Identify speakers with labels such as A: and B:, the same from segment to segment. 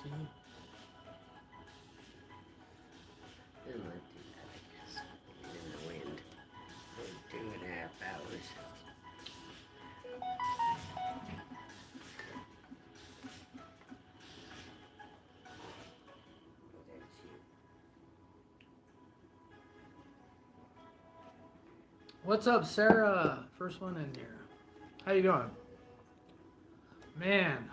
A: See?
B: It might do that, I guess. In the wind for 2.5 hours. That's you.
A: What's up, Sarah? First one in here. How you doing? Man,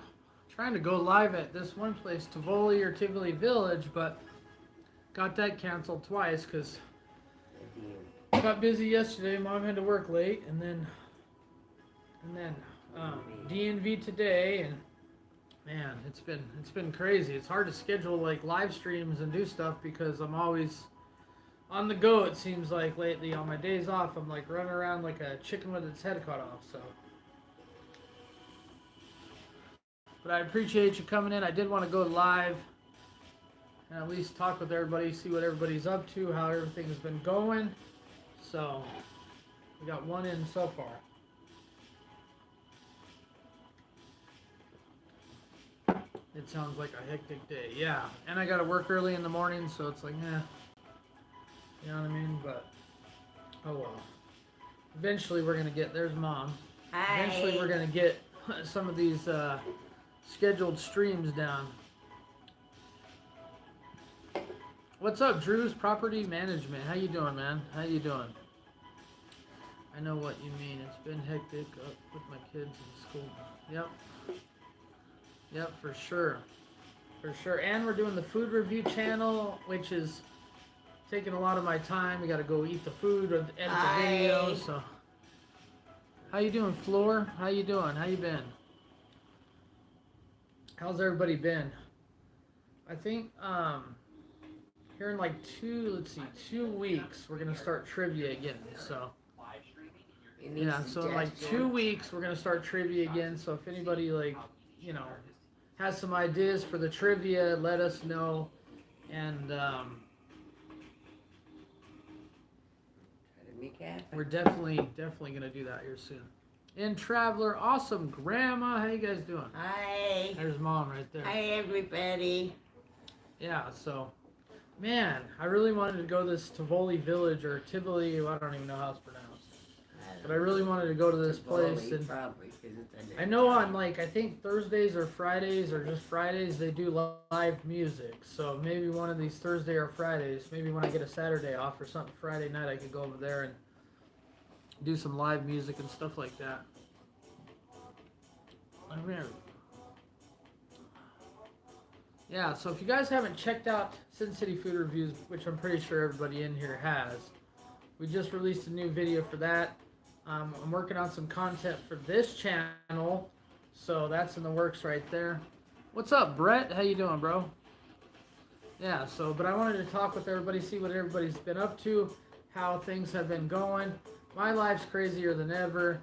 A: trying to go live at this one place, Tivoli or Tivoli Village, but got that canceled twice because got busy yesterday. Mom had to work late, and then DNV today, and man, it's been crazy. It's hard to schedule like live streams and do stuff because I'm always on the go. It seems like lately on my days off, I'm like running around like a chicken with its head cut off. So, but I appreciate you coming in. I did want to go live and at least talk with everybody, see what everybody's up to, how everything's been going. So, we got one in so far. It sounds like a hectic day. Yeah, and I got to work early in the morning, so it's like, you know what I mean? But, oh well. Eventually we're going to get, there's Mom.
B: Hi.
A: Eventually we're going to get some of these scheduled streams down. What's up, Drew's Property Management? How you doing, man? How you doing? I know what you mean. It's been hectic with my kids in school. Yep. Yep, for sure. For sure. And we're doing the food review channel, which is taking a lot of my time. We got to go eat the food or edit the video. So, how you doing, Floor? How you doing? How you been? How's everybody been? I think here in like 2 weeks we're gonna start trivia again. So yeah, so in like 2 weeks we're gonna start trivia again. So if anybody like has some ideas for the trivia, let us know. And we're definitely gonna do that here soon. And Traveler, awesome Grandma, how you guys doing?
B: Hi.
A: There's Mom right there.
B: Hi, everybody.
A: Yeah, so man, I really wanted to go to this Tivoli Village or Tivoli, I don't even know how it's pronounced. But I really wanted to go to this place, and
B: probably,
A: I know on like I think Thursdays or Fridays or just Fridays they do live music. So maybe one of these Thursday or Fridays, maybe when I get a Saturday off or something Friday night, I could go over there and do some live music and stuff like that. Yeah, so if you guys haven't checked out Sin City Food Reviews, which I'm pretty sure everybody in here has, we just released a new video for that. I'm working on some content for this channel, so that's in the works right there. What's up, Brett? How you doing, bro? Yeah, so, but I wanted to talk with everybody, see what everybody's been up to, how things have been going. My life's crazier than ever.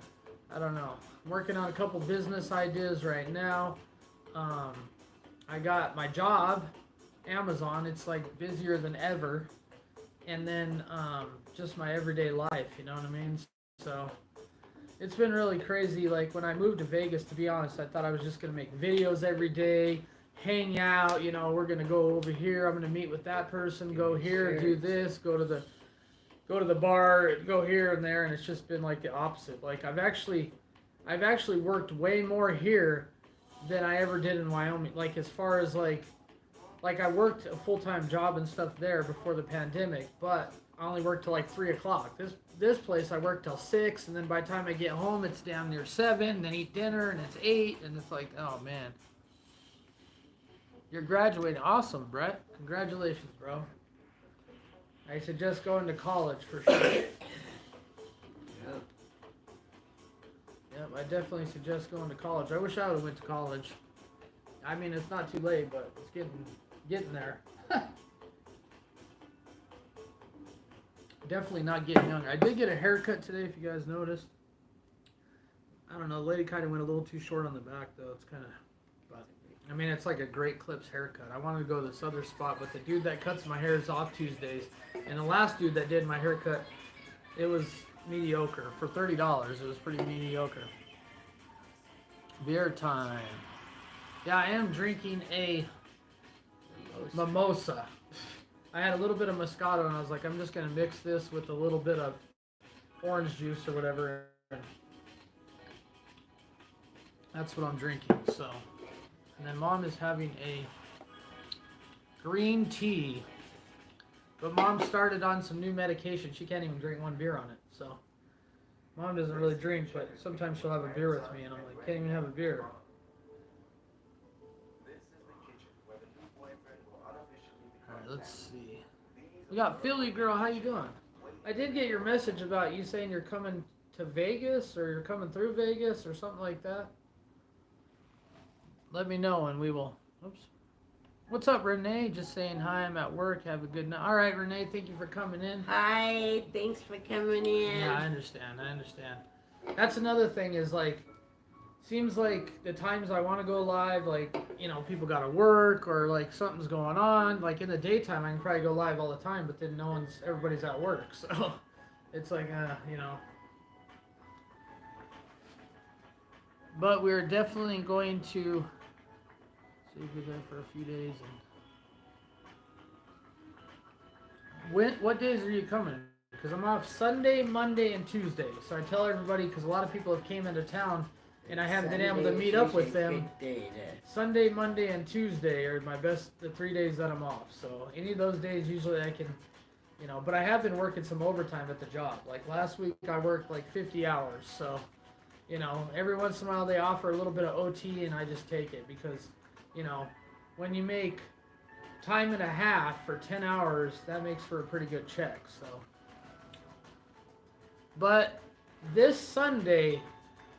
A: I don't know. I'm working on a couple business ideas right now. I got my job, Amazon. It's like busier than ever. And then just my everyday life, you know what I mean? So it's been really crazy. Like when I moved to Vegas, to be honest, I thought I was just going to make videos every day, hang out, we're going to go over here. I'm going to meet with that person, go here, do this, go to the bar, go here and there. And it's just been like the opposite. Like I've actually worked way more here than I ever did in Wyoming. Like as far as like I worked a full-time job and stuff there before the pandemic, but I only worked till like 3 o'clock. This place I work till 6, and then by the time I get home it's down near 7, then eat dinner and it's 8, and it's like, oh man. You're graduating. Awesome, Brett. Congratulations, bro. I suggest going to college for sure. Yep, I definitely suggest going to college. I wish I would have went to college. I mean, it's not too late, but it's getting there. Definitely not getting younger. I did get a haircut today, if you guys noticed. I don't know, the lady kind of went a little too short on the back, though. It's kind of, but, I mean, it's like a Great Clips haircut. I wanted to go to this other spot, but the dude that cuts my hair is off Tuesdays. And the last dude that did my haircut, it was mediocre. For $30, it was pretty mediocre. Beer time. Yeah, I am drinking a Mimosa. I had a little bit of Moscato, and I was like, I'm just gonna mix this with a little bit of orange juice or whatever. And that's what I'm drinking. So, and then Mom is having a green tea. But Mom started on some new medication. She can't even drink one beer on it. So, Mom doesn't really drink, but sometimes she'll have a beer with me, and I'm like, can't even have a beer. All right, let's see. We got Philly girl. How you doing? I did get your message about you saying you're coming to Vegas, or you're coming through Vegas, or something like that. Let me know, and we will. Oops. What's up, Renee? Just saying hi. I'm at work. Have a good night. All right, Renee. Thank you for coming in.
B: Hi. Thanks for coming in.
A: Yeah, I understand. That's another thing is like, seems like the times I want to go live, like, you know, people got to work or like something's going on. Like in the daytime, I can probably go live all the time, but then everybody's at work. So it's like, you know. But we're definitely going to be there for a few days. And what days are you coming? Because I'm off Sunday, Monday, and Tuesday. So I tell everybody, because a lot of people have came into town, and I haven't been able to meet up with them. Sunday, Monday, and Tuesday are the 3 days that I'm off. So any of those days, usually I can, you know. But I have been working some overtime at the job. Like last week, I worked like 50 hours. So, you know, every once in a while they offer a little bit of OT, and I just take it because, you know, when you make time and a half for 10 hours, that makes for a pretty good check. So, but this Sunday,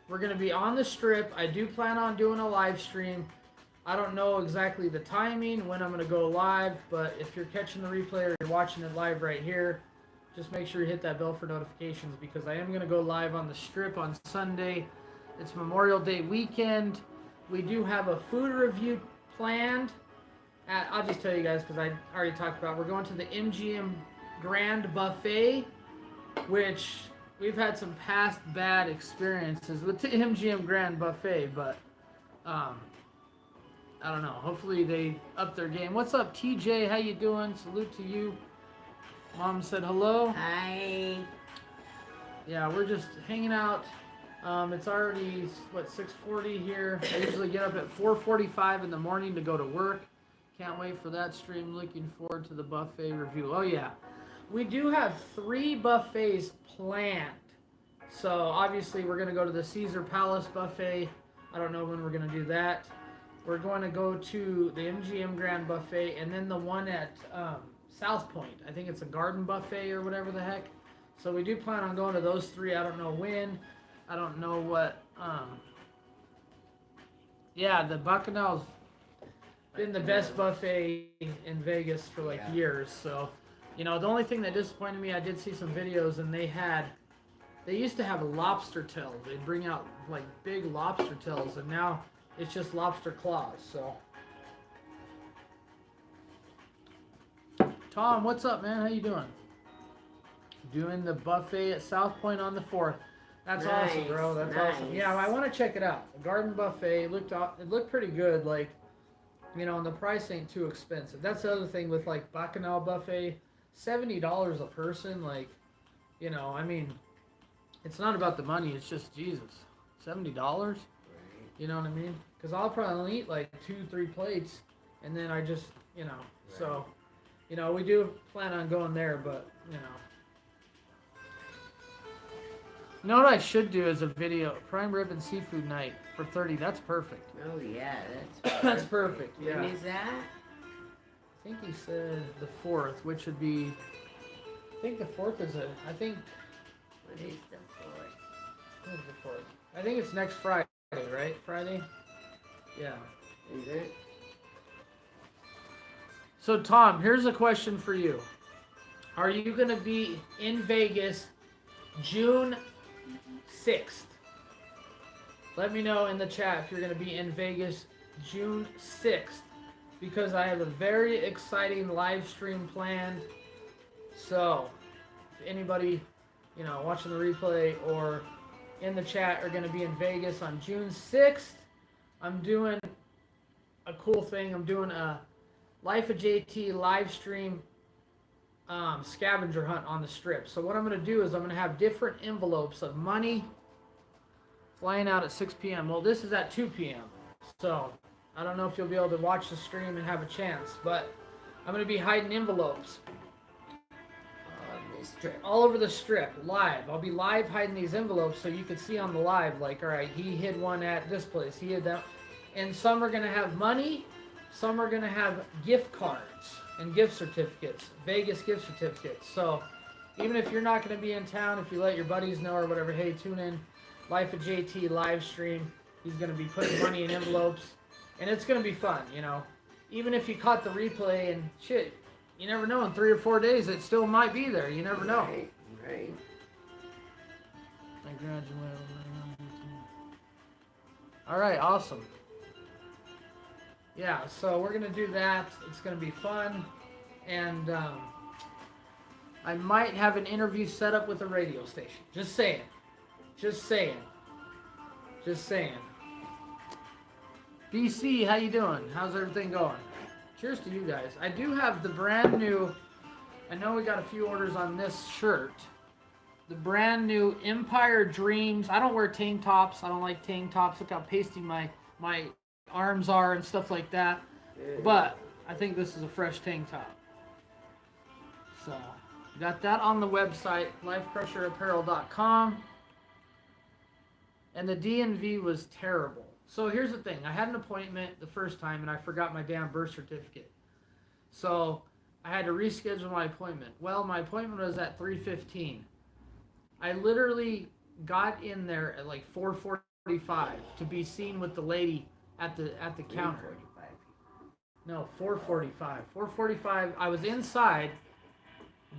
A: we're going to be on the strip. I do plan on doing a live stream. I don't know exactly the timing, when I'm going to go live, but if you're catching the replay or you're watching it live right here, just make sure you hit that bell for notifications, because I am going to go live on the strip on Sunday. It's Memorial Day weekend. We do have a food review planned. I'll just tell you guys, because I already talked about it. We're going to the MGM Grand Buffet, which we've had some past bad experiences with the MGM Grand Buffet, but I don't know. Hopefully they up their game. What's up, TJ? How you doing? Salute to you. Mom said hello.
B: Hi.
A: Yeah, we're just hanging out. It's already, 6:40 here. I usually get up at 4:45 in the morning to go to work. Can't wait for that stream. Looking forward to the buffet review. Oh, yeah. We do have 3 buffets planned. So, obviously, we're going to go to the Caesar Palace buffet. I don't know when we're going to do that. We're going to go to the MGM Grand Buffet, and then the one at South Point. I think it's a garden buffet or whatever the heck. So, we do plan on going to those 3. I don't know when. I don't know what, yeah, the Bacchanal's been the best buffet in Vegas for like years. So, you know, the only thing that disappointed me, I did see some videos, and they used to have lobster tails. They'd bring out like big lobster tails, and now it's just lobster claws. So, Tom, what's up, man? How you doing? Doing the buffet at South Point on the 4th. That's
B: nice,
A: awesome, bro. That's awesome. Yeah, I want to check it out. The garden buffet it looked pretty good. Like, you know, and the price ain't too expensive. That's the other thing with like Bacchanal buffet, $70 a person. Like, you know, I mean, it's not about the money. It's just Jesus, $70.
B: Right.
A: You know what I mean? Because I'll probably eat like 2-3 plates, and then I just, you know. Right. So, you know, we do plan on going there, but you know. You know what I should do is a video, prime rib and seafood night for 30. That's perfect.
B: Oh yeah, that's
A: that's perfect. Yeah.
B: When is that?
A: I think he said the 4th, which would be. I think the 4th is a. I think.
B: What is the 4th?
A: What is the 4th? I think it's next Friday, right? Friday. Yeah.
B: Is it?
A: So Tom, here's a question for you. Are you gonna be in Vegas June 6th? Let me know in the chat if you're going to be in Vegas June 6th, because I have a very exciting live stream planned. So, if anybody, you know, watching the replay or in the chat are going to be in Vegas on June 6th, I'm doing a cool thing. I'm doing a Life of JT live stream scavenger hunt on the strip. So what I'm going to do is I'm going to have different envelopes of money flying out at 6 p.m. Well, this is at 2 p.m. So I don't know if you'll be able to watch the stream and have a chance, but I'm going to be hiding envelopes
B: On the strip.
A: all over the strip live. I'll be live hiding these envelopes so you can see on the live, like, all right, he hid one at this place, he hid that. And some are going to have money, some are going to have gift cards and gift certificates, Vegas gift certificates. So even if you're not going to be in town, if you let your buddies know or whatever, hey, tune in, Life of JT live stream. He's going to be putting money in envelopes, and it's going to be fun, you know. Even if you caught the replay and shit, you never know. In 3 or 4 days, it still might be there. You never know.
B: Right, right.
A: I graduated. All right, awesome. Yeah, so we're gonna do that. It's gonna be fun, and I might have an interview set up with a radio station. Just saying. Just saying. Just saying. BC, how you doing? How's everything going? Cheers to you guys. I do have the brand new. I know we got a few orders on this shirt. The brand new Empire Dreams. I don't wear tank tops. I don't like tank tops. Look how pasty my arms are and stuff like that. But I think this is a fresh tank top. So, got that on the website, lifecrusherapparel.com. And the DNV was terrible. So here's the thing. I had an appointment the first time and I forgot my damn birth certificate. So I had to reschedule my appointment. Well, my appointment was at 3:15. I literally got in there at like 4:45 to be seen with the lady at the counter.
B: 3:45.
A: No, 4:45. 4:45. I was inside,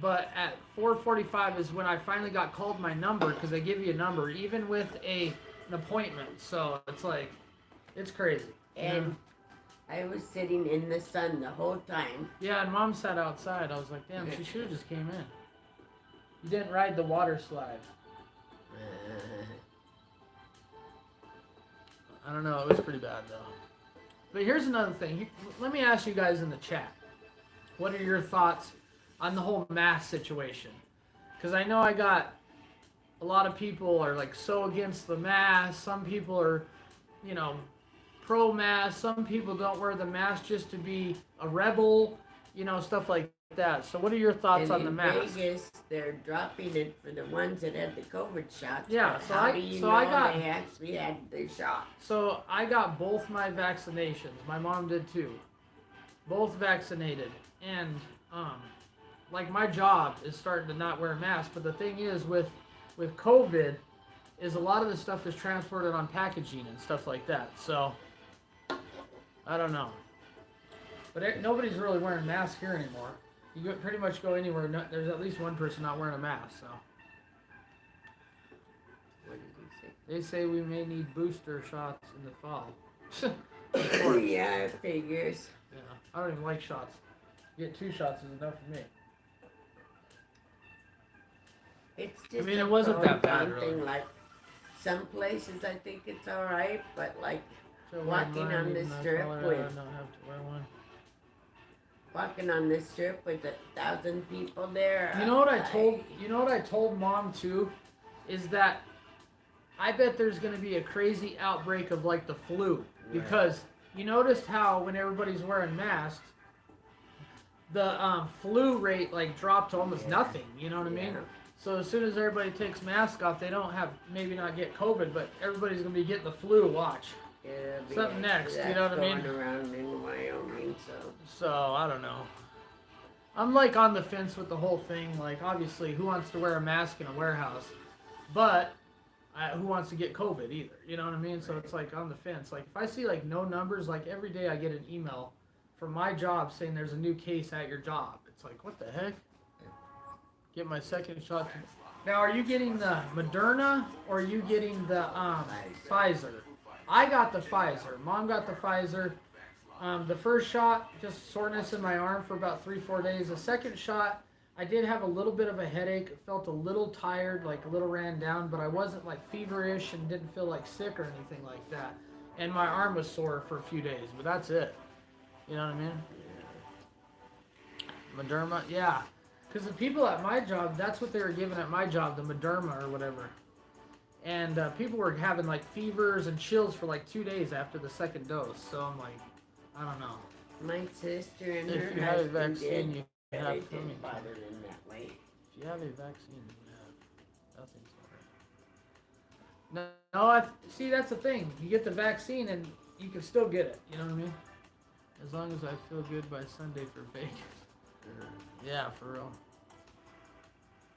A: but at 4:45 is when I finally got called my number, because they give you a number even with an appointment. So it's like, it's crazy.
B: And I was sitting in the sun the whole time.
A: Yeah, and Mom sat outside. I was like, damn, she should have just came in. You didn't ride the water slide. I don't know. It was pretty bad, though. But here's another thing. Let me ask you guys in the chat. What are your thoughts on the whole mask situation? Because I know I got a lot of people are like so against the mask. Some people are, you know, pro-mask. Some people don't wear the mask just to be a rebel, you know, stuff like that. So what are your thoughts
B: And
A: on the
B: in
A: mask?
B: Vegas, they're dropping it for the ones that had the COVID shots.
A: Yeah,
B: But
A: so
B: how
A: I-
B: do you
A: so
B: know
A: I got-
B: they actually had the shot?
A: So I got both my vaccinations. My mom did too. Both vaccinated. And like my job is starting to not wear a mask. But the thing is with COVID is a lot of the stuff is transported on packaging and stuff like that. So I don't know. But nobody's really wearing masks here anymore. You pretty much go anywhere. There's at least one person not wearing a mask. So
B: What did he say?
A: they say we may need booster shots in the fall.
B: Yeah, it figures.
A: Yeah, I don't even like shots. Get 2 shots is enough for me.
B: It's just
A: mean,
B: a
A: it wasn't that
B: pro
A: bad,
B: and con
A: really.
B: thing. Like some places, I think it's all right, but like
A: So
B: Walking
A: mine,
B: on the
A: even though
B: strip
A: Colorado,
B: with-
A: I don't have to wear one.
B: walking on this strip with 1,000 people there.
A: You know what I told Mom too, is that I bet there's gonna be a crazy outbreak of like the flu, because you noticed how when everybody's wearing masks, the flu rate like dropped to almost nothing. You know what I mean?
B: Yeah.
A: So as soon as everybody takes masks off, they don't have maybe not get COVID, but everybody's gonna be getting the flu. Watch.
B: Yeah,
A: Something next, you know what I mean?
B: Going around in Wyoming, so.
A: So I don't know. I'm like on the fence with the whole thing. Like obviously, who wants to wear a mask in a warehouse? But who wants to get COVID either? You know what I mean? So it's like on the fence. Like if I see like no numbers, like every day I get an email from my job saying there's a new case at your job. It's like, what the heck? Get my second shot. Now, are you getting the Moderna or are you getting the Pfizer? I got the Pfizer. Mom got the Pfizer. The first shot, just soreness in my arm for about 3-4 days. The second shot, I did have a little bit of a headache. Felt a little tired, like a little ran down, but I wasn't like feverish and didn't feel like sick or anything like that. And my arm was sore for a few days, but that's it. You know what I mean? Moderna, yeah. Because the people at my job, that's what they were given at my job, the Moderna or whatever. And people were having like fevers and chills for like 2 days after the second dose. So I'm like, I don't know.
B: My sister and
A: If
B: her
A: you have a
B: husband
A: vaccine,
B: did.
A: you
B: But
A: have
B: it
A: coming.
B: didn't bother them that way.
A: If you have a vaccine, you have nothing's No, see, that's the thing. You get the vaccine and you can still get it. You know what I mean? As long as I feel good by Sunday for Vegas. Yeah, for real.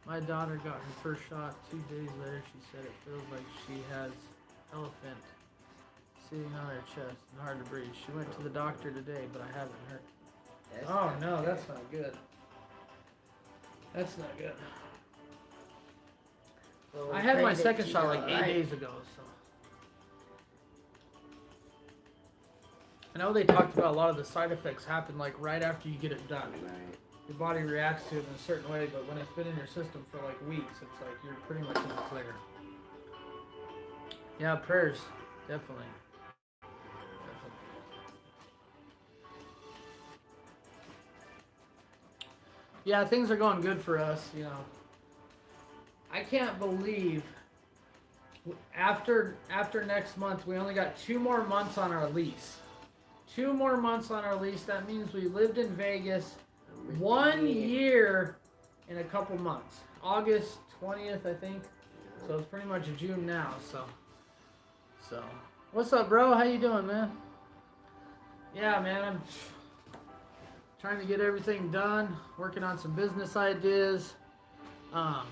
A: My daughter got her first shot 2 days later. She said it feels like she has elephant sitting on her chest and hard to breathe. She went to the doctor today, but I haven't heard. Oh no, that's not good. That's not good.
B: Well,
A: I had my
B: pray that
A: second
B: she's
A: shot like
B: all
A: 8
B: right.
A: days ago, so. I know they talked about a lot of the side effects happen like right after you get it done.
B: Right.
A: Your body reacts to it in a certain way, but when it's been in your system for like weeks, it's like you're pretty much in the clear. Yeah, prayers, definitely. Yeah, things are going good for us, you know. I can't believe after next month we only got 2 more months on our lease. 2 more months on our lease. That means we lived in Vegas 1 year in a couple months. August 20th, I think. So it's pretty much June now, so what's up, bro? How you doing, man? Yeah, man, I'm trying to get everything done, working on some business ideas. Got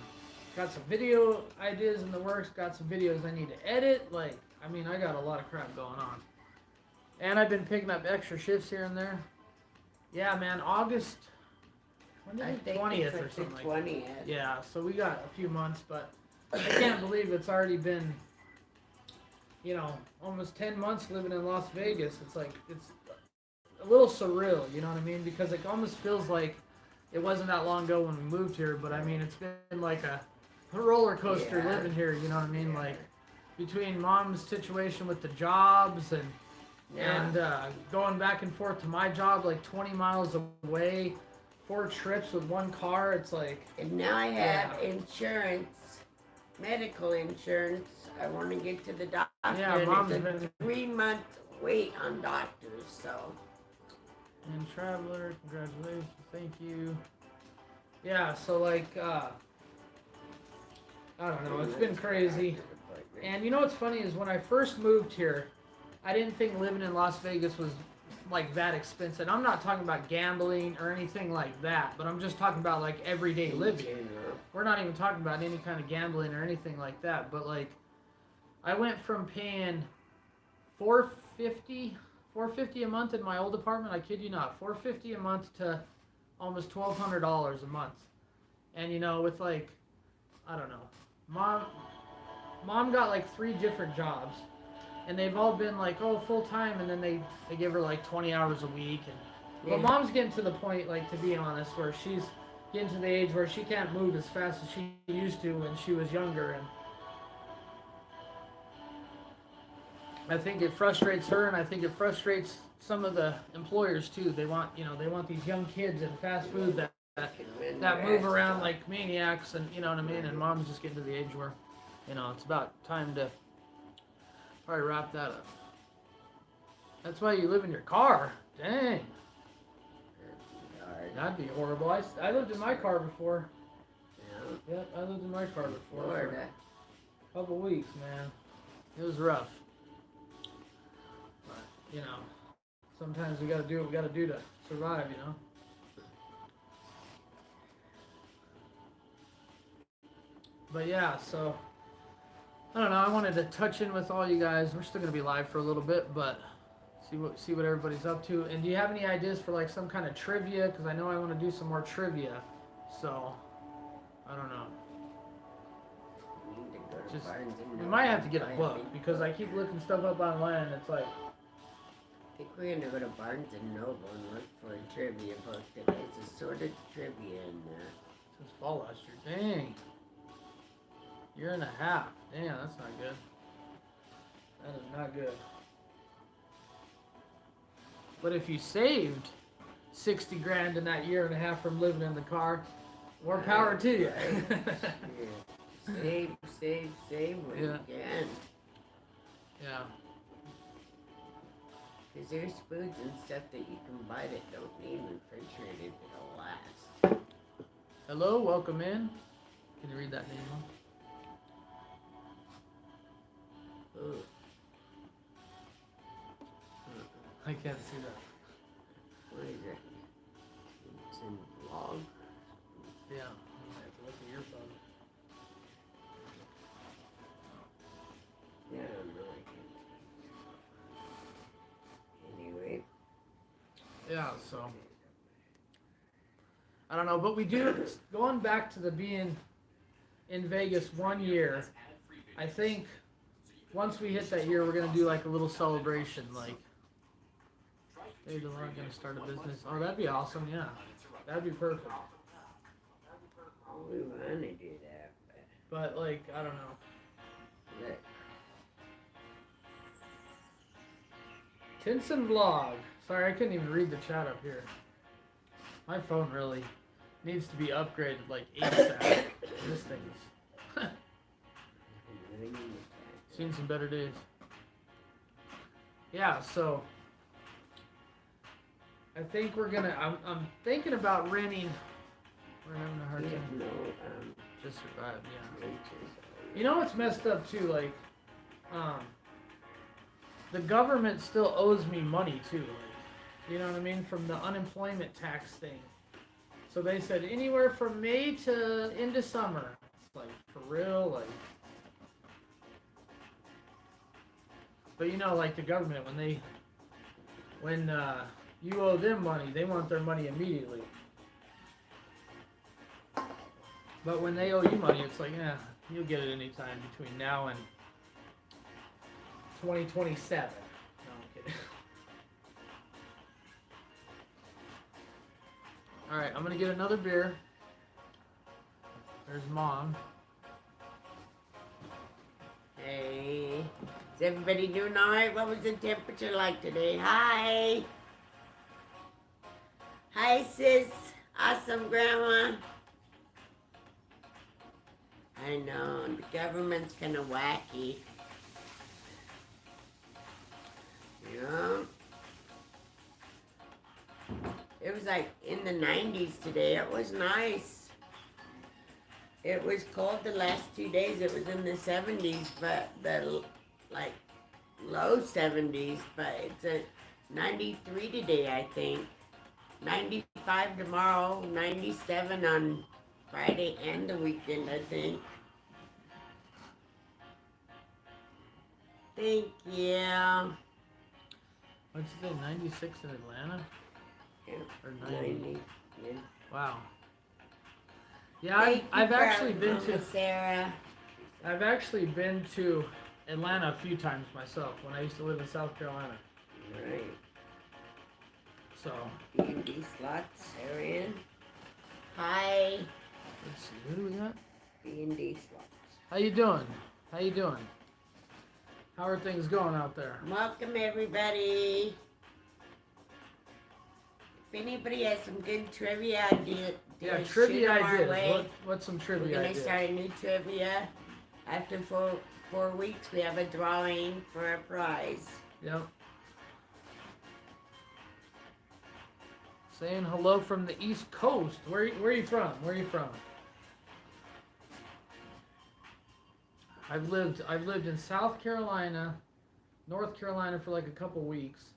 A: some video ideas in the works, got some videos I need to edit. Like, I mean, I got a lot of crap going on. And I've been picking up extra shifts here and there. Yeah, man, August, when
B: I
A: did it?
B: think
A: 20th
B: it's
A: or
B: like
A: something
B: the
A: like
B: 20th.
A: that. Yeah, so we got a few months, but I can't believe it's already been, you know, almost 10 months living in Las Vegas. It's like, it's a little surreal, you know what I mean? Because it almost feels like it wasn't that long ago when we moved here, but I mean, it's been like a roller coaster
B: Yeah.
A: living here, you know what I mean?
B: Yeah.
A: Like, between mom's situation with the jobs and going back and forth to my job like 20 miles away, 4 trips with one car, it's like...
B: And now I have insurance, medical insurance. I want to get to the doctor.
A: Yeah,
B: and
A: Mom's
B: it's a
A: been-
B: 3-month wait on doctors, so...
A: And Traveler, congratulations, thank you. Yeah, so like, I don't know, it's been crazy. And you know what's funny is when I first moved here, I didn't think living in Las Vegas was like that expensive. I'm not talking about gambling or anything like that, but I'm just talking about like everyday living. We're not even talking about any kind of gambling or anything like that, but like I went from paying $450 a month in my old apartment, I kid you not, $450 a month to almost $1,200 a month. And you know, with like, I don't know, mom got like 3 different jobs, and they've all been like, oh, full time, and then they give her like 20 hours a week. And but mom's getting to the point, like, to be honest, where she's getting to the age where she can't move as fast as she used to when she was younger, and I think it frustrates her, and I think it frustrates some of the employers too. They want these young kids in fast food that move around like maniacs, and you know what I mean. And mom's just getting to the age where, you know, it's about time to probably wrap that up. That's why you live in your car. Dang, that'd be horrible. I lived in my car before. Yep, I lived in my car before for a couple weeks, man. It was rough. You know, sometimes we gotta do what we gotta do to survive, you know? But yeah, so, I don't know, I wanted to touch in with all you guys. We're still gonna be live for a little bit, but see what everybody's up to. And do you have any ideas for like some kind of trivia? Because I know I want to do some more trivia, so, I don't know. Just, we might have to get a book, because I keep looking stuff up online, and it's like,
B: I think we're gonna go to Barnes and Noble and look for a trivia book that has assorted trivia in there.
A: Since fall last year. Dang. Year and a half. Damn, that's not good. That is not good. But if you saved 60 grand in that year and a half from living in the car. More power to you.
B: Yeah. Save when you can.
A: Yeah.
B: Because there's foods and stuff that you can buy that don't need refrigerated that'll last.
A: Hello, welcome in. Can you read that name off?
B: Ooh.
A: I can't see that.
B: What is it? It's in vlog.
A: Yeah, you have to look at your phone.
B: Yeah, no, I can't. Anyway.
A: Yeah, so I don't know, but we do. Going back to the being in Vegas 1 year, I think once we hit that year, we're gonna do like a little celebration. Like, hey, we're gonna start a business. Oh, that'd be awesome. Yeah, that'd be perfect.
B: We want to do that,
A: But like, I don't know.
B: look.
A: Tinson Vlog. Sorry, I couldn't even read the chat up here. My phone really needs to be upgraded like ASAP. This thing's seen some better days. Yeah, so I think we're gonna. I'm thinking about renting. We're having a hard
B: We
A: time.
B: have no
A: Just survive. Yeah.
B: renters.
A: You know what's messed up too? Like, the government still owes me money too. Like, you know what I mean? From the unemployment tax thing. So they said anywhere from May to into summer. It's like, for real, like. But you know, like the government, when you owe them money, they want their money immediately. But when they owe you money, it's like, yeah, you'll get it anytime between now and 2027. No, I'm kidding. All right, I'm gonna get another beer. There's Mom.
B: Hey, is everybody doing all right? What was the temperature like today? Hi. Hi, sis. Awesome, Grandma. I know, the government's kind of wacky. Yeah. It was like in the 90s today. It was nice. It was cold the last 2 days. It was in the 70s, but the like low 70s. But it's a 93 today, I think. 95 tomorrow. 97 on Friday and the weekend, I think. Thank you.
A: What'd you say? 96 in Atlanta?
B: Yeah,
A: Or 90?
B: 90. Yeah.
A: Wow. Yeah,
B: Thank
A: I've
B: you,
A: actually been
B: Mama
A: to.
B: Sarah.
A: I've actually been to Atlanta a few times myself when I used to live in South Carolina.
B: Right.
A: So
B: B&B slots, Arian. Hi.
A: let's see, who do we got?
B: B&D slots.
A: How you doing? How you doing? How are things going out there?
B: Welcome, everybody. If anybody has some good trivia ideas,
A: Yeah,
B: shoot
A: trivia
B: 'em our
A: ideas.
B: way.
A: What's some
B: We're
A: trivia
B: going to
A: ideas?
B: start a new trivia. After four weeks, we have a drawing for a prize.
A: Yep. Saying hello from the East Coast. Where are you from? Where are you from? I've lived in South Carolina, North Carolina for like a couple weeks,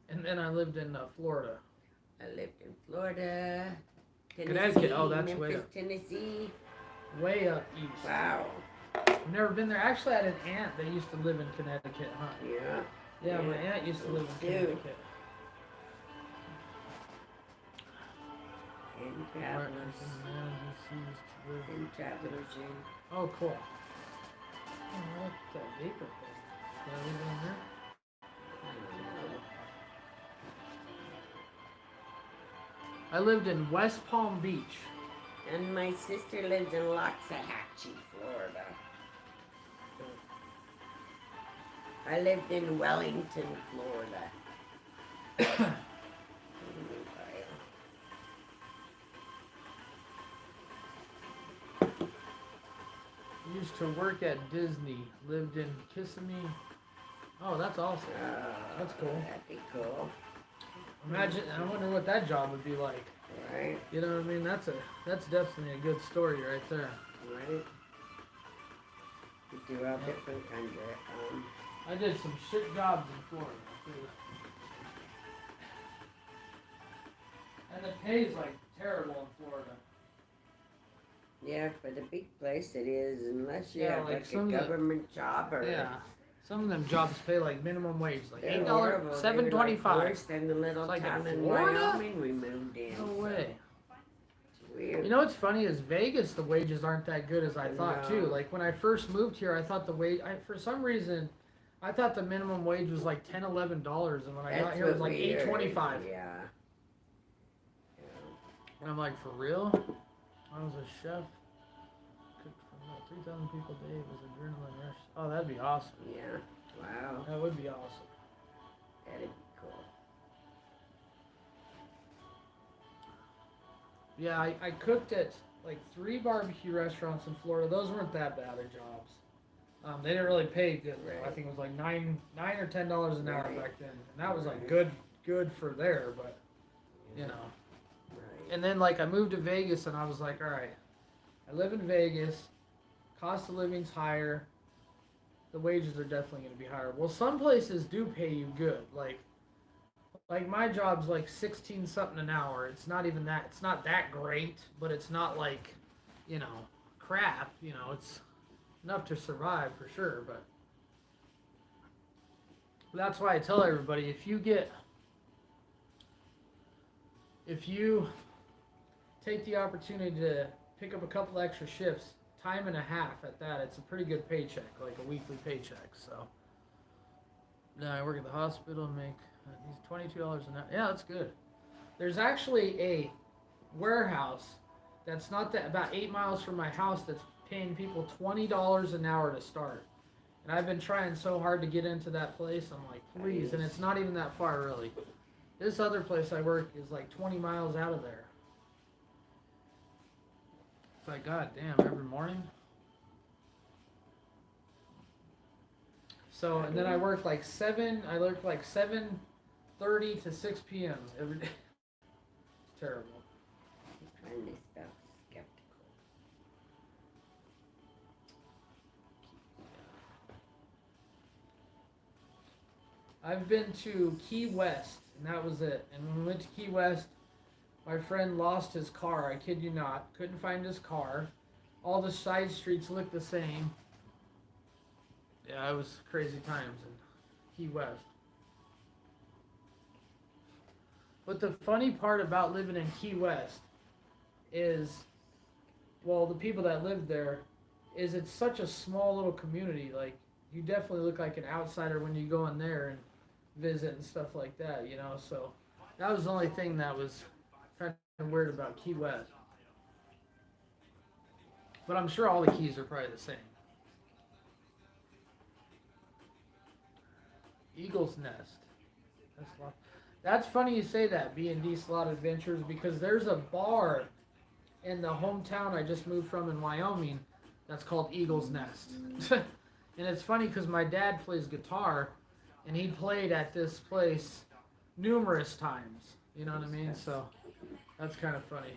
A: and then I lived in Florida.
B: I lived in Florida,
A: Connecticut. Oh, that's
B: Memphis,
A: way up.
B: Tennessee.
A: Way up east.
B: Wow.
A: I've never been there. Actually, I had an aunt that used to live in Connecticut, huh?
B: Yeah.
A: Yeah, my aunt used to live in
B: Dude.
A: Connecticut.
B: And
A: Where-
B: travelers.
A: man, he used to live-
B: And travelers in.
A: Oh, cool. Oh, I like that vapor thing. Can I leave it in here? I lived in West Palm Beach.
B: And my sister lives in Loxahatchee, Florida. I lived in Wellington, Florida.
A: Used to work at Disney. Lived in Kissimmee. Oh, that's awesome. That's cool.
B: That'd be cool.
A: Imagine. I wonder what that job would be like.
B: Right.
A: You know what I mean? That's definitely a good story right there.
B: Right. You do all different kinds of.
A: I did some shit jobs in Florida too. And the pay's like terrible in Florida.
B: Yeah, for the big place it is, unless you
A: Yeah,
B: have
A: like
B: like a government job or.
A: Yeah. Some of them jobs pay like minimum wage, like
B: They're
A: $8,
B: horrible. They were, like,
A: $7.25.
B: worse than the little
A: It's like in
B: town in
A: Florida?
B: Wyoming we moved in.
A: No way.
B: It's weird.
A: You know what's funny is Vegas, the wages aren't that good as I thought
B: No.
A: too. Like when I first moved here, I thought the wage, for some reason, I thought the minimum wage was like $10, $11, and when I got here, it was like $8.25.
B: Yeah.
A: And I'm like, for real? I was a chef, cooked for about 3,000 people a day. It was adrenaline rush. Oh, that'd be awesome.
B: Yeah. Wow.
A: That would be awesome.
B: That'd be cool.
A: Yeah, I cooked at like 3 barbecue restaurants in Florida. Those weren't that bad of jobs. They didn't really pay good. Though. I
B: Right.
A: think it was like $9 or $10 an hour
B: Right.
A: back then, and that was like good for there. But you know,
B: Right.
A: and then like I moved to Vegas, and I was like, all right, I live in Vegas. Cost of living's higher. The wages are definitely going to be higher. Well, some places do pay you good. Like my job's like 16 something an hour. It's not even that. It's not that great, but it's not like, you know, crap. You know, it's enough to survive for sure. But that's why I tell everybody if you take the opportunity to pick up a couple extra shifts, time and a half at that, it's a pretty good paycheck, like a weekly paycheck. So now I work at the hospital and make these $22 an hour. Yeah, that's good. There's actually a warehouse that's not that about 8 miles from my house that's paying people $20 an hour to start. And I've been trying so hard to get into that place. I'm like, please, and it's not even that far really. This other place I work is like 20 miles out of there. It's like, god damn, every morning. So, and then I work like 7:30 to 6 p.m. every day. It's terrible.
B: I'm trying to spell skeptical.
A: I've been to Key West, and that was it. And when we went to Key West, my friend lost his car. I kid you not. Couldn't find his car. All the side streets looked the same. Yeah, it was crazy times in Key West. But the funny part about living in Key West is, well, the people that live there, is it's such a small little community. Like, you definitely look like an outsider when you go in there and visit and stuff like that, you know? So that was the only thing that was kind of weird about Key West. But I'm sure all the Keys are probably the same. Eagle's Nest. That's funny you say that, B&D Slot Adventures, because there's a bar in the hometown I just moved from in Wyoming that's called Eagle's Nest. And it's funny because my dad plays guitar, and he played at this place numerous times. You know what I mean? So that's kind of funny.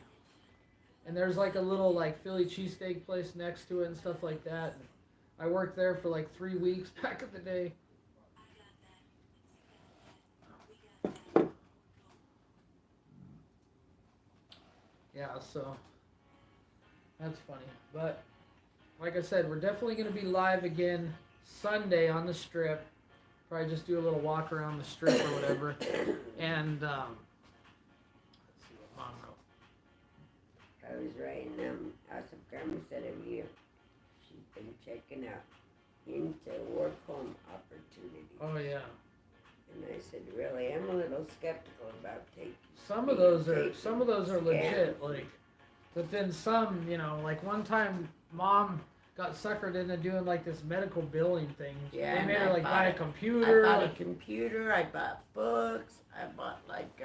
A: And there's like a little like Philly cheesesteak place next to it and stuff like that. And I worked there for like 3 weeks back in the day. Yeah, so that's funny. But like I said, we're definitely going to be live again Sunday on the strip. Probably just do a little walk around the strip or whatever. And let's see what Mom wrote.
B: I was writing House of Karma said of you. She's been checking out into work home opportunities.
A: Oh yeah.
B: And I said, really, I'm a little skeptical about taking.
A: Some of those are legit, like, but then some, you know, like one time Mom got suckered into doing like this medical billing thing.
B: Yeah,
A: they made
B: and
A: her
B: I
A: like
B: bought
A: buy a
B: it.
A: computer.
B: I bought a computer. I bought books. I bought like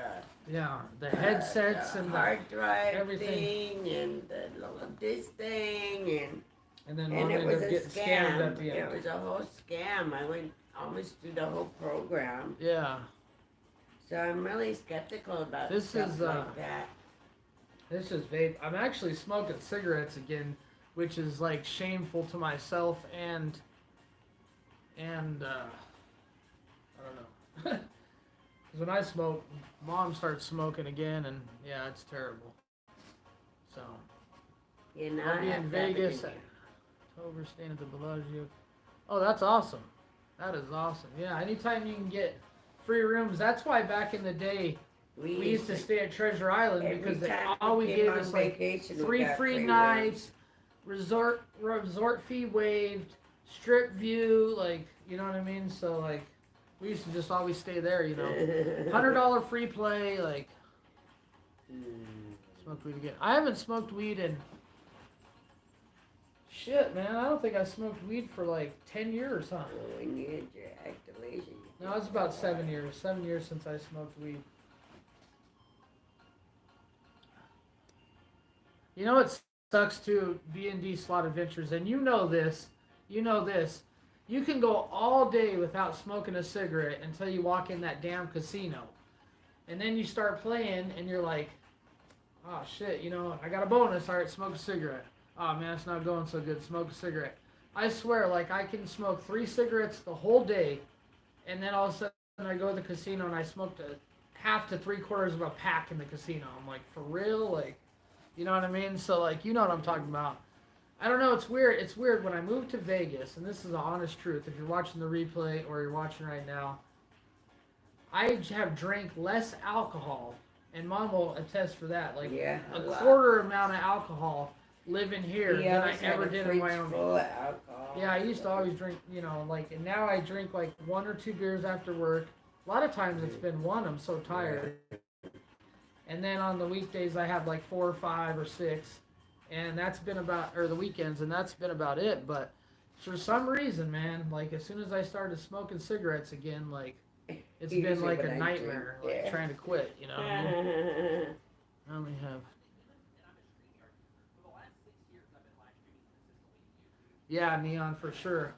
A: yeah, the headsets
B: the
A: and
B: hard drive
A: everything.
B: thing and the little this thing and
A: And then
B: And
A: mom
B: it
A: ended
B: was
A: up
B: a
A: getting scammed at
B: scam.
A: the
B: It
A: end.
B: was a whole scam. I went almost through the whole program.
A: Yeah.
B: So I'm really skeptical about
A: This
B: stuff
A: is,
B: like that.
A: This is vape. I'm actually smoking cigarettes again, which is like shameful to myself and I don't know. Because when I smoke, mom starts smoking again, and yeah, it's terrible. So
B: You know,
A: I'll
B: I
A: be
B: have
A: in
B: to have it
A: Vegas
B: in
A: at October, staying at the Bellagio. Oh, that's awesome. That is awesome. Yeah, anytime you can get free rooms. That's why back in the day
B: here.
A: we used to stay at Treasure Island
B: every
A: because
B: time
A: all we
B: came
A: gave
B: on
A: us like
B: vacation, we
A: 3
B: got
A: free
B: rooms.
A: nights, resort fee waived, strip view, like you know what I mean. So like we used to just always stay there, you know. $100 free play, like smoke weed again. I haven't smoked weed in shit, man. I don't think I smoked weed for like 10 years, huh?
B: When you had your activation.
A: No, it's about 7 years. 7 years since I smoked weed. You know what sucks too? B&D Slot Adventures, and you know this. You know this. You can go all day without smoking a cigarette until you walk in that damn casino, and then you start playing, and you're like, "Oh shit, you know, I got a bonus. All right, smoke a cigarette. Oh man, it's not going so good. Smoke a cigarette." I swear, like I can smoke 3 cigarettes the whole day, and then all of a sudden I go to the casino and I smoked a half to 3/4 of a pack in the casino. I'm like, for real, like. You know what I mean? So like, you know what I'm talking about. I don't know. It's weird. It's weird when I moved to Vegas, and this is the honest truth. If you're watching the replay or you're watching right now, I have drank less alcohol, and Mom will attest for that. Like
B: Yeah,
A: a
B: lot.
A: quarter amount of alcohol living here
B: He
A: than I
B: always had
A: ever
B: a
A: did in
B: fridge
A: Wyoming.
B: full of alcohol.
A: Yeah, I used to always drink, you know, like, and now I drink like 1 or 2 beers after work. A lot of times it's been one. I'm so tired. And then on the weekdays I have like 4 or 5 or 6, and that's been about, or the weekends, and that's been about it. But for some reason, man, like as soon as I started smoking cigarettes again, like it's been
B: Usually
A: like
B: when
A: a
B: I
A: nightmare,
B: drink,
A: like
B: yeah.
A: trying to quit. You know what I mean? I only have. Yeah, Neon for sure.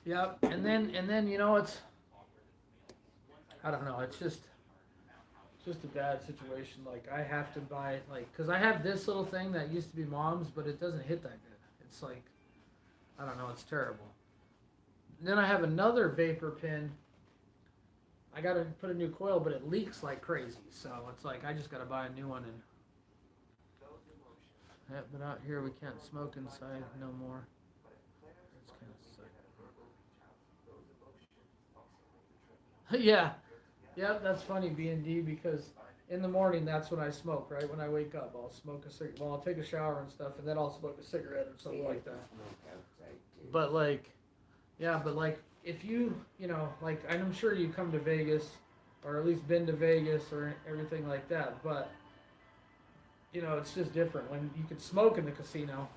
A: Yep, and then you know it's. I don't know. It's just a bad situation. Like I have to buy like because I have this little thing that used to be Mom's, but it doesn't hit that good. It's like I don't know. It's terrible. And then I have another vapor pen. I gotta put a new coil, but it leaks like crazy. So it's like I just gotta buy a new one. And yeah, but out here we can't smoke inside no more. It's kind of sick. Yeah. Yep, that's funny, B&D, because in the morning, that's when I smoke, right? When I wake up, I'll smoke a cigarette. Well, I'll take a shower and stuff, and then I'll smoke a cigarette or something like that. But, like, yeah, but, like, if you know, like, I'm sure you come to Vegas, or at least been to Vegas or everything like that, but, you know, it's just different. When you could smoke in the casino,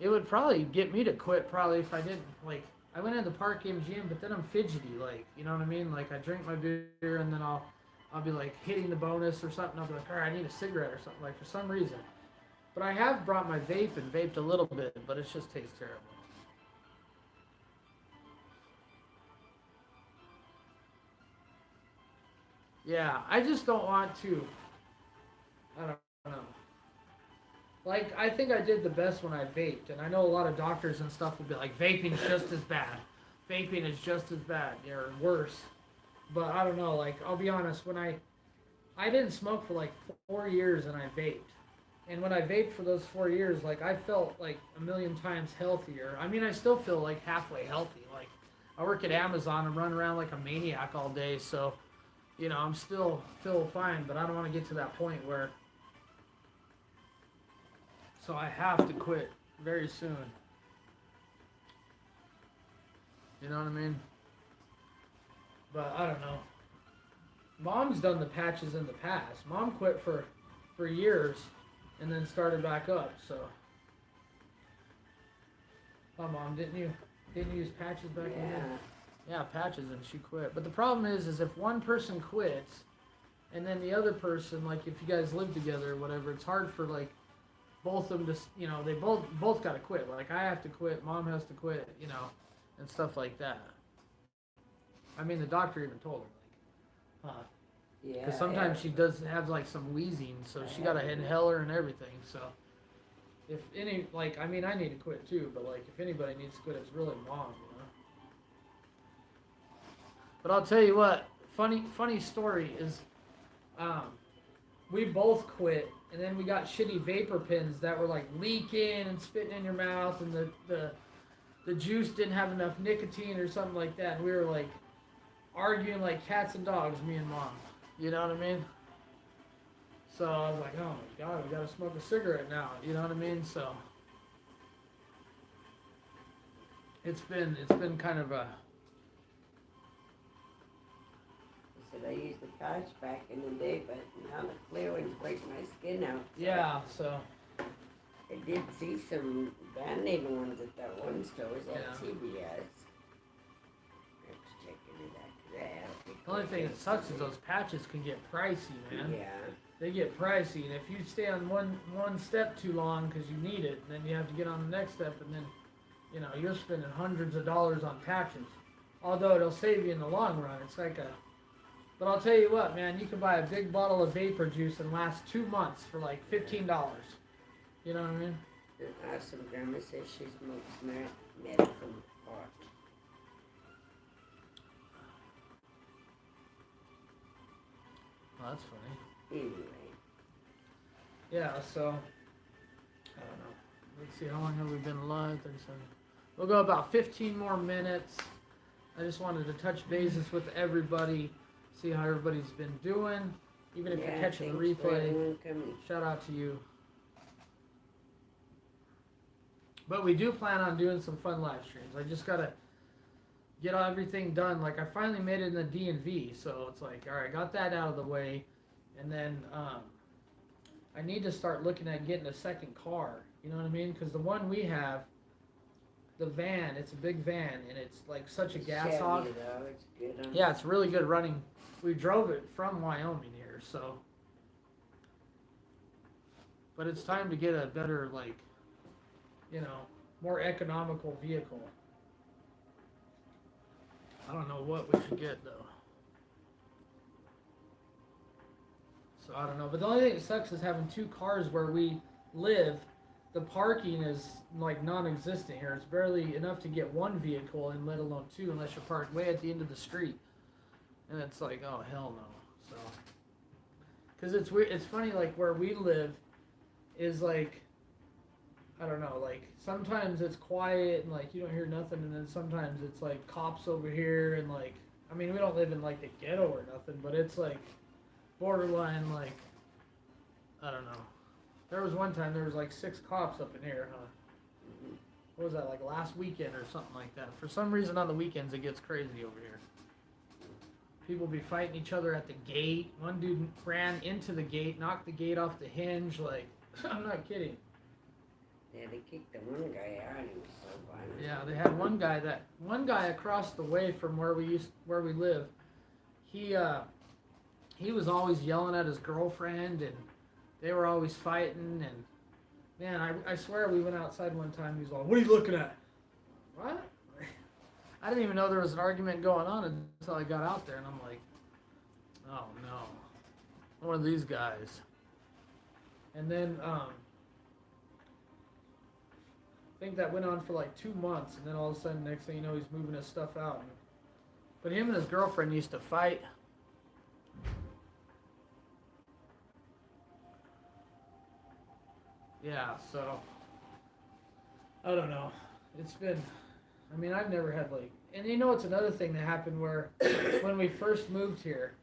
A: it would probably get me to quit, probably, if I didn't, like, I went into Park MGM, but then I'm fidgety, like, you know what I mean? Like, I drink my beer, and then I'll be, like, hitting the bonus or something. I'll be like, all right, I need a cigarette or something, like, for some reason. But I have brought my vape and vaped a little bit, but it just tastes terrible. Yeah, I just don't want to. I don't know. Like, I think I did the best when I vaped, and I know a lot of doctors and stuff will be like, vaping's just as bad. Vaping is just as bad, or worse. But I don't know, like, I'll be honest, when I didn't smoke for like 4 years and I vaped. And when I vaped for those 4 years, like, I felt like a million times healthier. I mean, I still feel like halfway healthy. Like, I work at Amazon and run around like a maniac all day, so, you know, I'm still feel fine, but I don't want to get to that point where. So I have to quit very soon. You know what I mean? But I don't know. Mom's done the patches in the past. Mom quit for years and then started back up, so. Oh, Mom, didn't you use patches back in there? Yeah, patches, and she quit. But the problem is if one person quits and then the other person, like if you guys live together or whatever, it's hard for like both of them just, they both got to quit. Like I have to quit, mom has to quit, and stuff like that. I mean, the doctor even told her, like,
B: Yeah.
A: because sometimes she does have like some wheezing, so she got an inhaler and everything. So if any, like, I mean, I need to quit too, but like, if anybody needs to quit, it's really mom. But I'll tell you what, funny story is, we both quit, and then we got shitty vapor pens that were like leaking and spitting in your mouth, and the juice didn't have enough nicotine or something like that. And we were like arguing like cats and dogs, me and mom. You know what I mean? So I was like, oh my god, we gotta smoke a cigarette now. You know what I mean? So it's been kind of a.
B: I said I used the patch back in the day, but now the clear ones break my skin out. So
A: Yeah. So
B: I did see some Band-Aid ones at that one store at
A: Yeah.
B: CVS. I was checking it out today.
A: the only thing that sucks is those patches can get pricey, man.
B: Yeah.
A: They get pricey, and if you stay on one step too long because you need it, then you have to get on the next step, and then you're spending hundreds of dollars on patches. Although it'll save you in the long run, it's like a. But I'll tell you what, man, you can buy a big bottle of vapor juice and last 2 months for like $15. You know what I mean?
B: And awesome grandma says she smokes medical pot.
A: Well, that's funny.
B: Anyway.
A: Yeah, so I don't know. Let's see, how long have we been live? 37. We'll go about 15 more minutes. I just wanted to touch bases with everybody, see how everybody's been doing. Even if you're catching the replay, shout out to you. But we do plan on doing some fun live streams. I just gotta get everything done. Like I finally made it in the DMV, so it's like, all right, got that out of the way, and then I need to start looking at getting a second car. You know what I mean? Because the one we have, the van, it's a big van, and it's like such a gas hog.
B: It's good.
A: Yeah, it's really good running. We drove it from Wyoming here, so. But it's time to get a better, like, more economical vehicle. I don't know what we should get though. So I don't know. But the only thing that sucks is having two cars where we live. The parking is like non-existent here. It's barely enough to get one vehicle and let alone two unless you're parked way at the end of the street. And it's like, oh hell no. So, because it's weird. It's funny, like where we live is like, I don't know, like sometimes it's quiet and like you don't hear nothing, and then sometimes it's like cops over here and like, I mean, we don't live in like the ghetto or nothing, but it's like borderline, like, I don't know. There was one time there was like 6 cops up in here, huh?
B: Mm-hmm.
A: What was that, like last weekend or something like that? For some reason on the weekends it gets crazy over here. People be fighting each other at the gate. One dude ran into the gate, knocked the gate off the hinge, like, I'm not kidding.
B: Yeah, they kicked the one guy out. He was so violent.
A: Yeah, they had one guy across the way from where we live. He was always yelling at his girlfriend, and they were always fighting. And man, I swear we went outside one time. He was like, "What are you looking at?" What? I didn't even know there was an argument going on until I got out there, and I'm like, "Oh no, one of these guys." And then I think that went on for like 2 months, and then all of a sudden, next thing you know, he's moving his stuff out. But him and his girlfriend used to fight. Yeah, so I don't know. It's been, I mean, I've never had like, and it's another thing that happened where when we first moved here,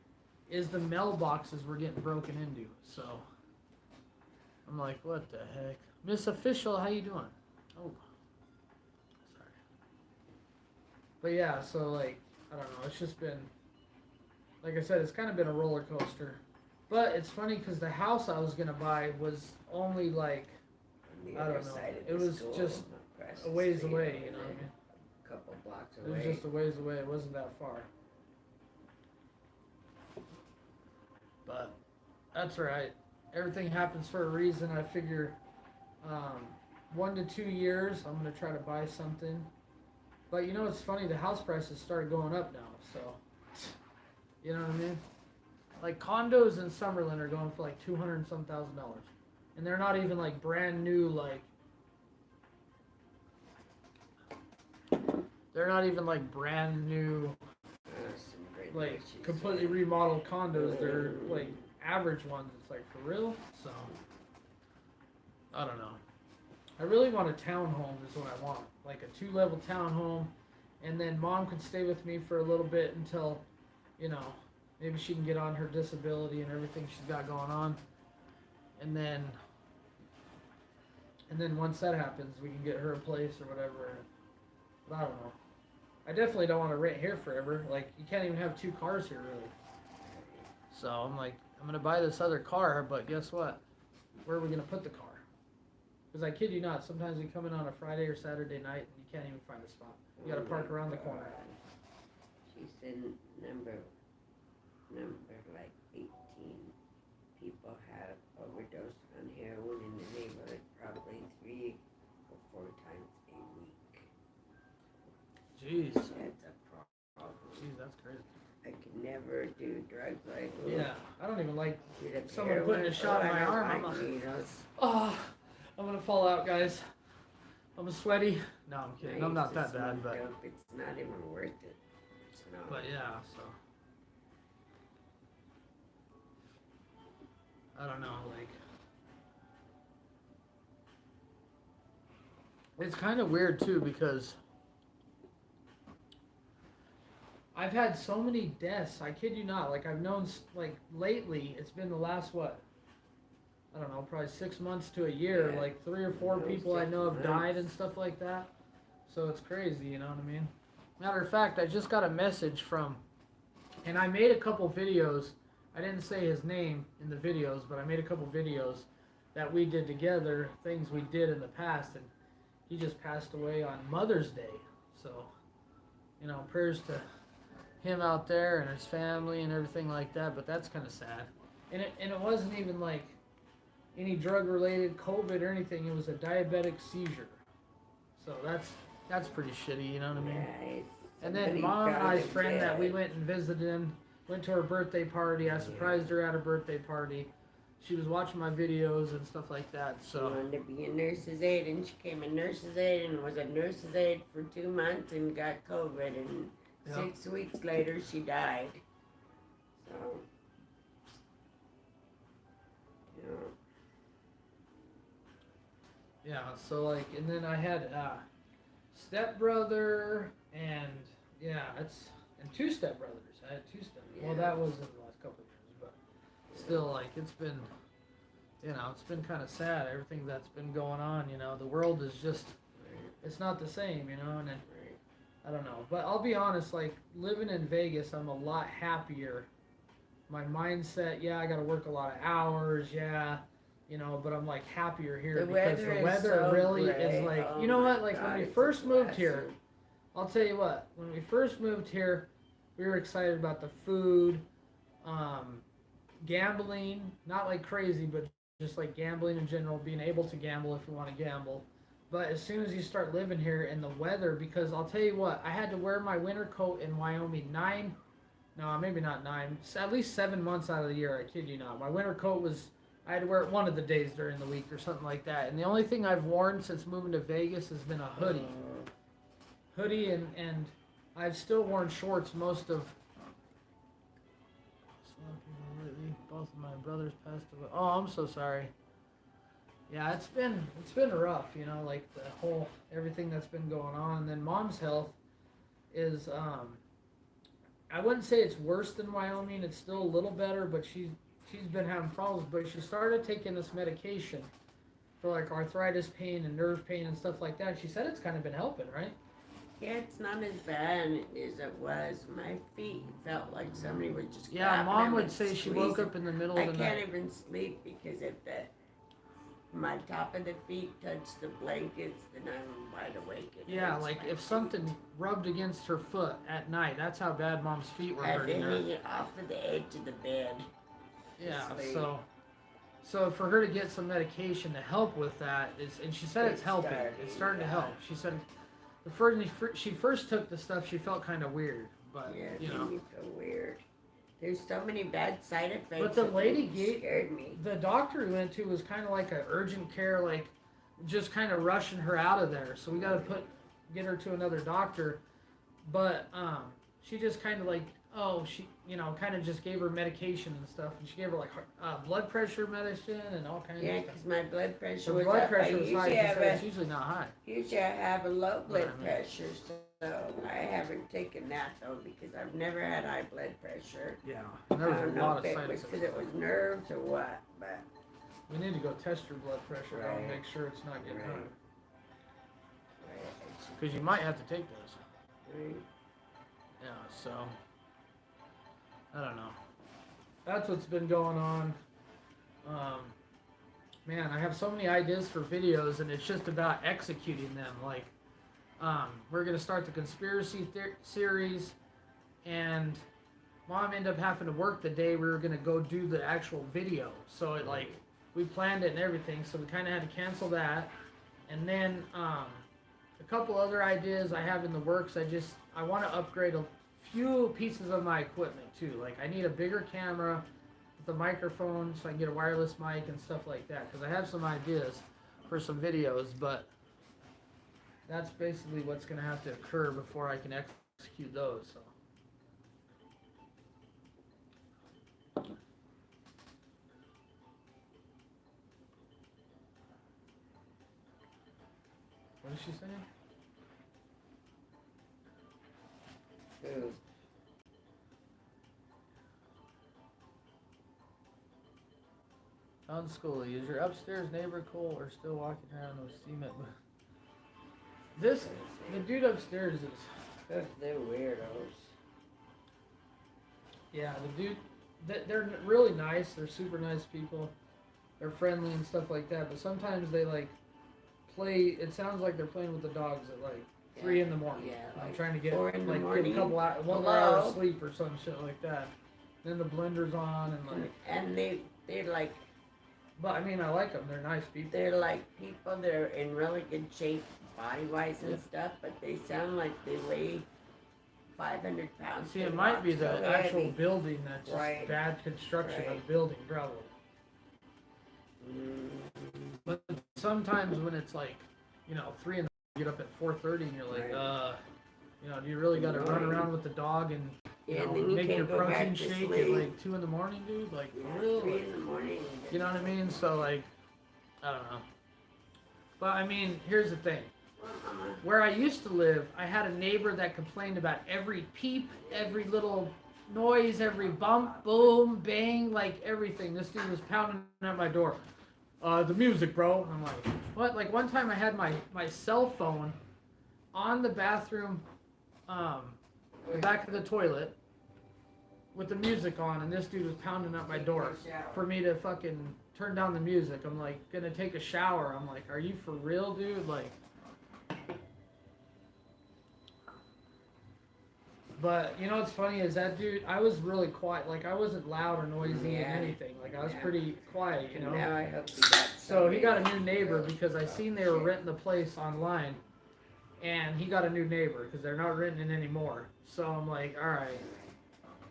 A: is the mailboxes were getting broken into. So I'm like, what the heck, Miss Official, how you doing? Oh, sorry. But yeah, so like, I don't know. It's just been, like I said, it's kind of been a roller coaster. But it's funny because the house I was gonna buy was only like, I don't know. It was just a ways away, you know what I mean?
B: A couple blocks
A: It
B: away.
A: was just a ways away. It wasn't that far. But that's right. Everything happens for a reason. I figure 1 to 2 years, I'm gonna try to buy something. But you know, it's funny. The house prices started going up now, so you know what I mean. Like condos in Summerlin are going for like 200 and some $1,000, and they're not even like brand new. Like they're not even like brand new,
B: Some great
A: like
B: issues
A: completely
B: there.
A: remodeled condos. They're like average ones. It's like for real. So I don't know. I really want a townhome. Is what I want. Like a 2-level townhome, and then mom could stay with me for a little bit until, you know, maybe she can get on her disability and everything she's got going on, and then once that happens, we can get her a place or whatever. But I don't know. I definitely don't want to rent here forever. Like you can't even have 2 cars here really. So I'm like, I'm gonna buy this other car, but guess what? Where are we gonna put the car? Because I kid you not, sometimes we come in on a Friday or Saturday night and you can't even find a spot. You gotta park around the corner.
B: She said number like 18 people had overdosed on heroin in the neighborhood, probably 3 or 4 times a week.
A: Jeez.
B: That's a problem.
A: Jeez, that's crazy.
B: I could never do drugs like
A: Yeah, I don't even like
B: Shoot up
A: someone
B: heroin.
A: putting a shot in
B: I
A: my
B: don't
A: arm. I'm
B: like
A: like,
B: needles.
A: oh, I'm gonna fall out, guys. I'm sweaty. No, I'm kidding. I'm not
B: I
A: that
B: used to
A: bad,
B: smoke
A: but
B: dope. It's not even worth it. No.
A: yeah. So I don't know. Like it's kind of weird too because I've had so many deaths. I kid you not. Like I've known like lately. It's been the last what? I don't know, probably 6 months to a year.
B: Yeah.
A: Like 3 or 4
B: No,
A: people I
B: 6
A: know have died
B: months.
A: and stuff like that. So it's crazy, you know what I mean? Matter of fact, I just got a message from, and I made a couple videos. I didn't say his name in the videos, but I made a couple videos that we did together, things we did in the past, and he just passed away on Mother's Day. So, you know, prayers to him out there and his family and everything like that. But that's kind of sad. And it wasn't even like any drug related COVID or anything. It was a diabetic seizure. So that's pretty shitty, you know what I mean?
B: Yeah,
A: And then
B: somebody
A: mom and
B: found
A: I's
B: him
A: friend that we
B: dead.
A: went and visited him, went to her birthday party. I surprised her at a birthday party. She was watching my videos and stuff like that.
B: She
A: So
B: wanted to be a nurse's aide, and she came a nurse's aide and was a nurse's aide for 2 months and got COVID, and
A: Yep.
B: 6 weeks later she died. So, you know,
A: yeah, so like, and then I had stepbrother and and 2 stepbrothers. I had 2 step. Well,
B: Yeah.
A: that was in the last couple of years, but still, like, it's been, it's been kind of sad. Everything that's been going on, the world is just,
B: right,
A: it's not the same, and then
B: right.
A: I don't know. But I'll be honest, like living in Vegas, I'm a lot happier. My mindset, yeah, I got to work a lot of hours, yeah, but I'm like happier here
B: The
A: because
B: weather
A: the
B: is
A: weather
B: so
A: really
B: great.
A: is like,
B: Oh
A: you know
B: my
A: what? Like
B: God,
A: when we
B: it's a
A: first moved here,
B: blessing.
A: I'll tell you what. When we first moved here, we were excited about the food, gambling, not like crazy, but just like gambling in general, being able to gamble if you want to gamble. But as soon as you start living here and the weather, because I'll tell you what, I had to wear my winter coat in Wyoming maybe not 9, at least 7 months out of the year. I kid you not. My winter coat I had to wear it one of the days during the week or something like that. And the only thing I've worn since moving to Vegas has been a hoodie. And I've still worn shorts most of. Both of my brothers passed away. Oh, I'm so sorry. Yeah, it's been rough, like the whole everything that's been going on. And then mom's health is I wouldn't say it's worse than Wyoming. It's still a little better, but she's been having problems. But she started taking this medication for like arthritis pain and nerve pain and stuff like that. She said it's kind of been helping, right?
B: Yeah, it's not as bad as it was. My feet felt like somebody was just
A: Yeah,
B: grabbing
A: mom
B: them
A: would
B: and
A: say she woke
B: squeezing.
A: up in the middle
B: I
A: of the
B: can't
A: night.
B: even sleep because if my top of the feet touch the blankets, then I'm wide awake.
A: Yeah,
B: hurts
A: like
B: my
A: if
B: feet.
A: something rubbed against her foot at night, that's how bad mom's feet were
B: I had to
A: hurting her.
B: hang it off of the edge of the bed.
A: Yeah,
B: sleep.
A: so So for her to get some medication to help with that is, and she said it's helping. It's starting to help. She said the first she first took the stuff, she felt kind of weird, but
B: Yeah, it
A: you
B: made
A: know.
B: me feel weird. There's so many bad side effects.
A: But the lady
B: scared me.
A: the doctor we went to was kind of like an urgent care, like just kind of rushing her out of there. So we got to get her to another doctor. But she just kind of like, oh, she, kind of just gave her medication and stuff, and she gave her like blood pressure medicine and all kinds
B: Yeah,
A: of stuff.
B: because my blood pressure
A: Her
B: was
A: blood
B: up.
A: pressure
B: I
A: was high.
B: usually
A: She
B: have
A: said it's usually not high.
B: usually I have a low blood
A: I mean.
B: pressure, so I haven't taken that though because I've never had high blood pressure.
A: Yeah, and there
B: I
A: was
B: don't
A: a
B: know
A: lot
B: if
A: of
B: it
A: side
B: was
A: effects.
B: because it was nerves or what, but
A: We need to go test your blood pressure out and
B: Right.
A: make sure it's not getting
B: Right.
A: high. Because you might have to take those.
B: right.
A: Yeah, so I don't know. That's what's been going on. Man, I have so many ideas for videos, and it's just about executing them. Like, we're gonna start the conspiracy series, and Mom ended up having to work the day we were gonna go do the actual video. So it like we planned it and everything, so we kind of had to cancel that. And then a couple other ideas I have in the works. I want to upgrade a few pieces of my equipment too. Like I need a bigger camera with a microphone so I can get a wireless mic and stuff like that. Because I have some ideas for some videos, but that's basically what's going to have to occur before I can execute those. So. What is she saying?
B: Who?
A: John Scully, is your upstairs neighbor Cole or still walking around with cement? The dude upstairs is.
B: They're weirdos.
A: Yeah, the dude. They're really nice. They're super nice people. They're friendly and stuff like that. But sometimes they like play. It sounds like they're playing with the dogs at like 3 in the morning.
B: Yeah,
A: I'm
B: like
A: trying to get
B: 4 in the
A: like get a
B: morning.
A: couple hours, 1
B: Hello?
A: hour of sleep or some shit like that. Then the blender's on and like.
B: And they're like
A: But I mean, I like them. They're nice people.
B: they're like people that are in really good shape body wise and stuff, but they sound like they weigh 500 pounds.
A: See,
B: They
A: it might
B: walk
A: be
B: so
A: the actual
B: heavy.
A: building that's just
B: Right.
A: bad construction of
B: Right.
A: the building, probably.
B: Mm,
A: But sometimes when it's like, 3 in the you get up at 4:30 and you're like,
B: Right.
A: do you really got to run
B: Right.
A: around with the dog and
B: yeah, and then you
A: make your
B: can't go back
A: protein
B: to
A: shake
B: sleep.
A: at like 2 in the morning, dude? Like, for
B: Yeah,
A: real?
B: 3
A: Like,
B: in the morning.
A: you know what I mean? So, like, I don't know. But, I mean, here's the thing. Where I used to live, I had a neighbor that complained about every peep, every little noise, every bump, boom, bang, like everything. This dude was pounding at my door. The music, bro. And I'm like, what? Like one time I had my cell phone on the bathroom, the back of the toilet, with the music on, and this dude was pounding at my door for me to fucking turn down the music. I'm like, gonna take a shower. I'm like, are you for real, dude? Like. But you know what's funny is that dude. I was really quiet. Like I wasn't loud or noisy
B: Yeah.
A: and anything. Like I was
B: Yeah.
A: pretty quiet, you know.
B: Now I hope he got
A: So he got a
B: somebody.
A: new neighbor because I seen they were renting the place online, and he got a new neighbor because they're not renting it anymore. So I'm like, all right.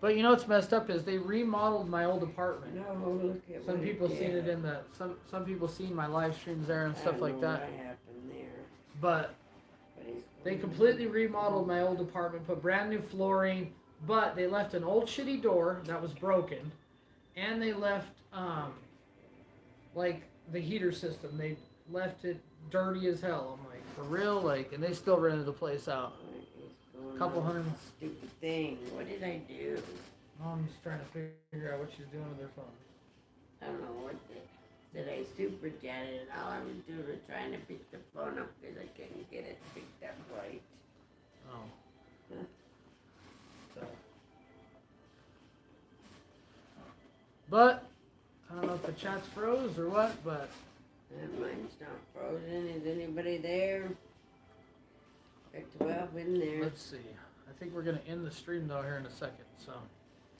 A: But you know what's messed up is they remodeled my old apartment.
B: No, look at
A: Some
B: what
A: people
B: did.
A: seen it in the some people seen my live streams there and
B: I
A: stuff
B: don't
A: like
B: know
A: that.
B: What happened there?
A: But
B: But he's
A: they
B: going
A: completely remodeled my old apartment, put brand new flooring, but they left an old shitty door that was broken, and they left like the heater system. They left it dirty as hell. I'm like, for real? Like, and they still rented the place out.
B: He's going
A: Couple
B: on
A: hundred.
B: Stupid thing. What did I do?
A: Mom's trying to figure out what she's doing with her phone.
B: I don't know what did I super jet it? All I was doing was trying to pick the phone up because I couldn't get it picked up right.
A: Oh.
B: Huh.
A: So. But I don't know if the chat's froze or what, but
B: And mine's not frozen. Is anybody there? Got 12 in there.
A: let's see. I think we're gonna end the stream though here in a second. So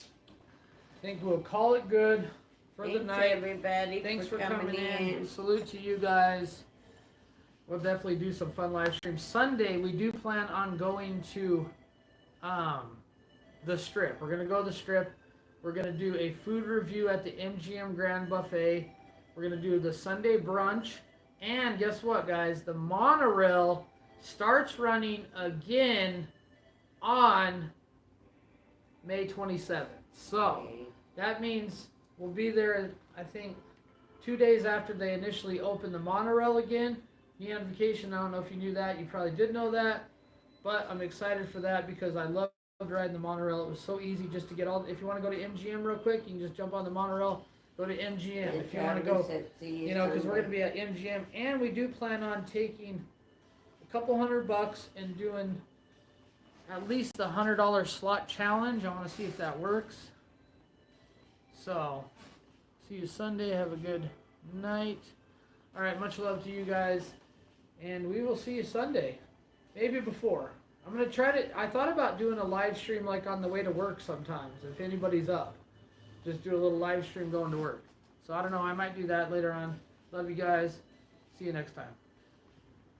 A: I think we'll call it good for
B: Thanks
A: the night.
B: everybody.
A: Thanks for
B: coming in.
A: Salute to you guys. We'll definitely do some fun live streams. Sunday, we do plan on going to the Strip. We're going to go to the Strip. We're going to do a food review at the MGM Grand Buffet. We're going to do the Sunday brunch. And guess what, guys? The monorail starts running again on May 27th. So that means we'll be there, I think, 2 days after they initially open the monorail again. Neon Vacation, I don't know if you knew that. You probably did know that. But I'm excited for that because I loved riding the monorail. It was so easy just to get all. If you want to go to MGM real quick, you can just jump on the monorail, go to MGM. If you want to go, you know, because we're going to be at MGM. And we do plan on taking a couple $100 and doing at least the $100 slot challenge. I want to see if that works. So, see you Sunday. Have a good night. All right, much love to you guys. And we will see you Sunday. Maybe before. I'm going to try to... I thought about doing a live stream like on the way to work sometimes. If anybody's up. Just do a little live stream going to work. So I don't know. I might do that later on. Love you guys. See you next time.